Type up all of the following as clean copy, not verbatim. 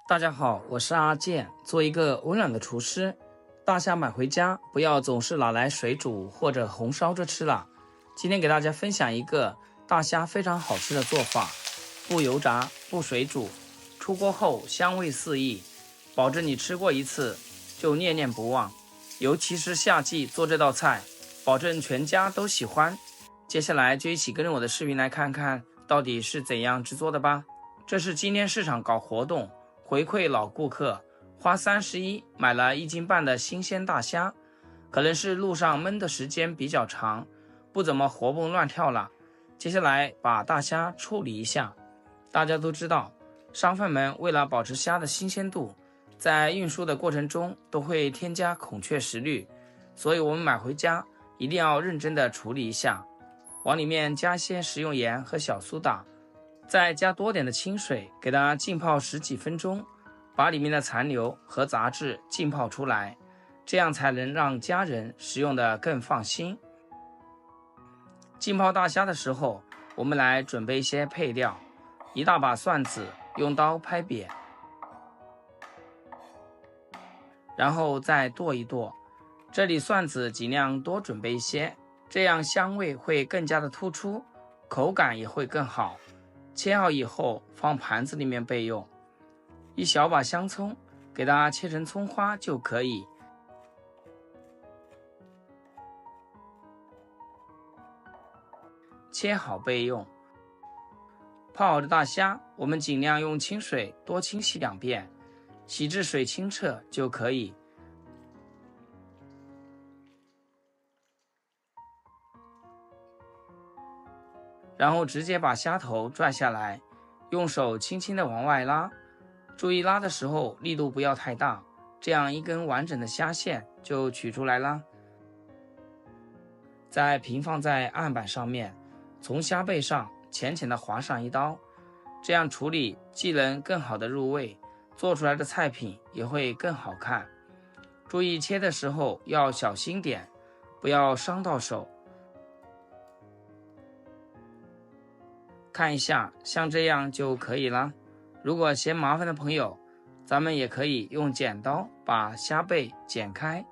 大家好，我是阿健，做一个温暖的厨师。大虾买回家，不要总是拿来水煮或者红烧着吃了。今天给大家分享一个大虾非常好吃的做法，不油炸，不水煮，出锅后香味四溢，保证你吃过一次就念念不忘。尤其是夏季做这道菜，保证全家都喜欢。接下来就一起跟着我的视频来看看到底是怎样制作的吧。这是今天市场搞活动回馈老顾客，花31买了1斤半的新鲜大虾，可能是路上焖的时间比较长，不怎么活蹦乱跳了。接下来把大虾处理一下。大家都知道，商贩们为了保持虾的新鲜度，在运输的过程中都会添加孔雀石绿，所以我们买回家一定要认真的处理一下，往里面加些食用盐和小苏打，再加多点的清水，给它浸泡10几分钟，把里面的残留和杂质浸泡出来，这样才能让家人食用的更放心。浸泡大虾的时候，我们来准备一些配料，一大把蒜子，用刀拍扁，然后再剁一剁。这里蒜子尽量多准备一些，这样香味会更加的突出，口感也会更好。切好以后放盘子里面备用。一小把香葱，给它切成葱花就可以。切好备用。泡好的大虾，我们尽量用清水多清洗2遍，洗至水清澈就可以。然后直接把虾头拽下来，用手轻轻的往外拉，注意拉的时候力度不要太大，这样一根完整的虾线就取出来啦。再平放在案板上面，从虾背上浅浅的划上一刀，这样处理既能更好的入味，做出来的菜品也会更好看。注意切的时候要小心点，不要伤到手。看一下，像这样就可以了。如果嫌麻烦的朋友，咱们也可以用剪刀把虾背剪开，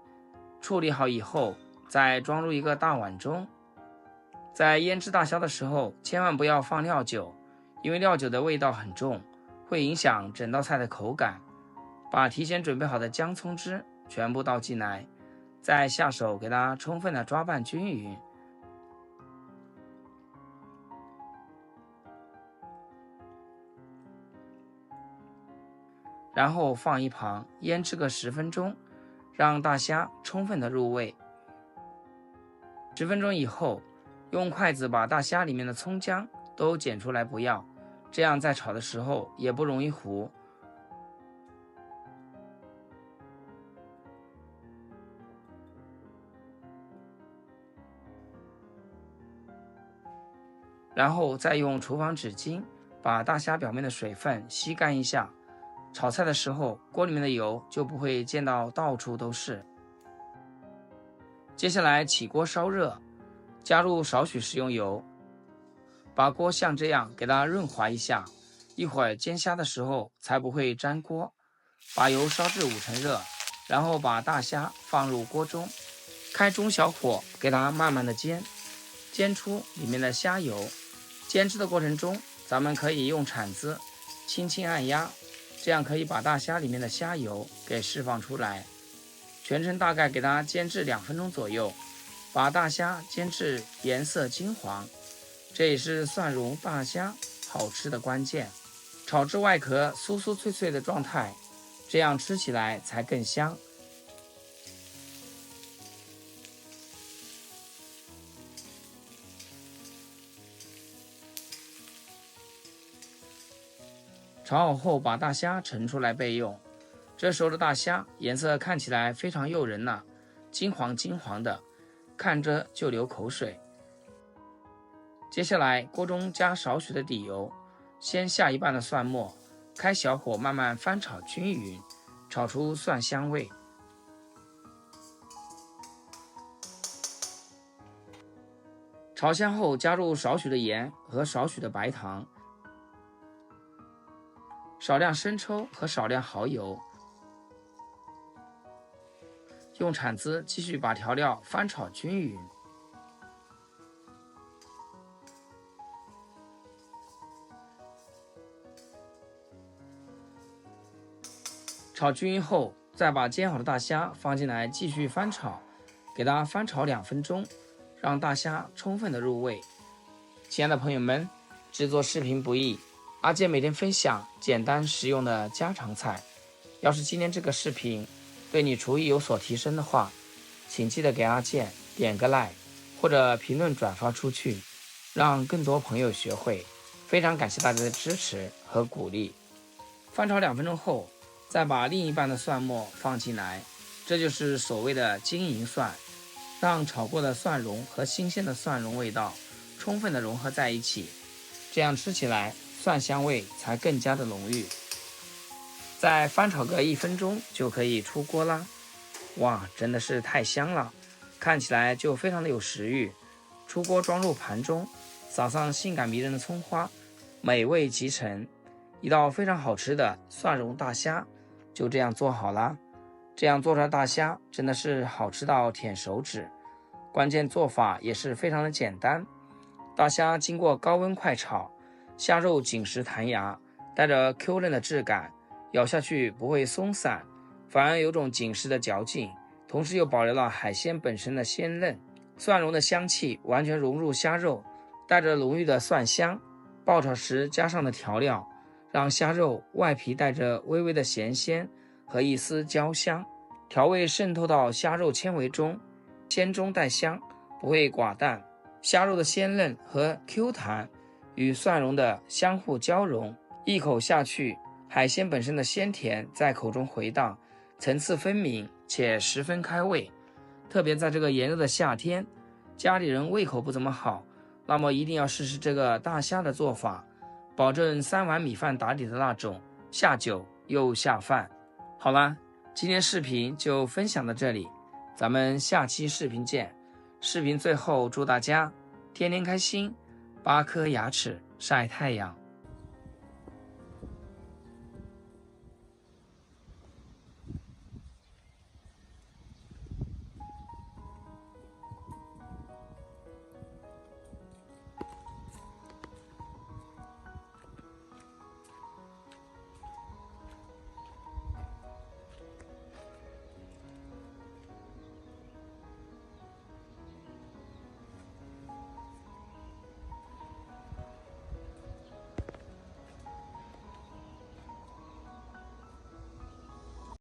处理好以后再装入一个大碗中。在腌制大虾的时候，千万不要放料酒，因为料酒的味道很重，会影响整道菜的口感。把提前准备好的姜葱汁全部倒进来，再下手给它充分的抓拌均匀。然后放一旁腌制个10分钟，让大虾充分的入味。10分钟以后，用筷子把大虾里面的葱姜都剪出来不要，这样在炒的时候也不容易糊。然后再用厨房纸巾把大虾表面的水分吸干一下，炒菜的时候锅里面的油就不会溅到到处都是。接下来起锅烧热，加入少许食用油，把锅像这样给它润滑一下，一会儿煎虾的时候才不会粘锅。把油烧至5成热，然后把大虾放入锅中，开中小火给它慢慢的煎，煎出里面的虾油。煎制的过程中，咱们可以用铲子轻轻按压，这样可以把大虾里面的虾油给释放出来。全程大概给它煎制2分钟左右，把大虾煎至颜色金黄，这也是蒜蓉大虾好吃的关键。炒至外壳酥酥脆脆的状态，这样吃起来才更香。炒好后把大虾盛出来备用。这时候的大虾颜色看起来非常诱人了，金黄金黄的，看着就流口水。接下来锅中加少许的底油，先下一半的蒜末，开小火慢慢翻炒均匀，炒出蒜香味。炒香后加入少许的盐和少许的白糖，少量生抽和少量蚝油，用铲子继续把调料翻炒均匀。炒均匀后，再把煎好的大虾放进来继续翻炒，给它翻炒2分钟，让大虾充分的入味。亲爱的朋友们，制作视频不易，阿健每天分享简单实用的家常菜。要是今天这个视频对你厨艺有所提升的话，请记得给阿健点个 like 或者评论转发出去，让更多朋友学会。非常感谢大家的支持和鼓励。翻炒2分钟后，再把另一半的蒜末放进来，这就是所谓的金银蒜，让炒过的蒜蓉和新鲜的蒜蓉味道充分的融合在一起，这样吃起来蒜香味才更加的浓郁。再翻炒个1分钟就可以出锅啦。哇，真的是太香了，看起来就非常的有食欲。出锅装入盘中，撒上性感迷人的葱花，美味极成。一道非常好吃的蒜蓉大虾就这样做好了。这样做出来的大虾真的是好吃到舔手指，关键做法也是非常的简单。大虾经过高温快炒，虾肉紧实弹牙，带着 Q 嫩的质感，咬下去不会松散，反而有种紧实的嚼劲，同时又保留了海鲜本身的鲜嫩。蒜蓉的香气完全融入虾肉，带着浓郁的蒜香。爆炒时加上的调料，让虾肉外皮带着微微的咸鲜和一丝焦香，调味渗透到虾肉纤维中，鲜中带香，不会寡淡。虾肉的鲜嫩和 Q 弹与蒜蓉的相互交融，一口下去，海鲜本身的鲜甜在口中回荡，层次分明且十分开胃。特别在这个炎热的夏天，家里人胃口不怎么好，那么一定要试试这个大虾的做法，保证3碗米饭打底的那种，下酒又下饭。好啦，今天视频就分享到这里，咱们下期视频见。视频最后祝大家天天开心，8颗牙齿晒太阳。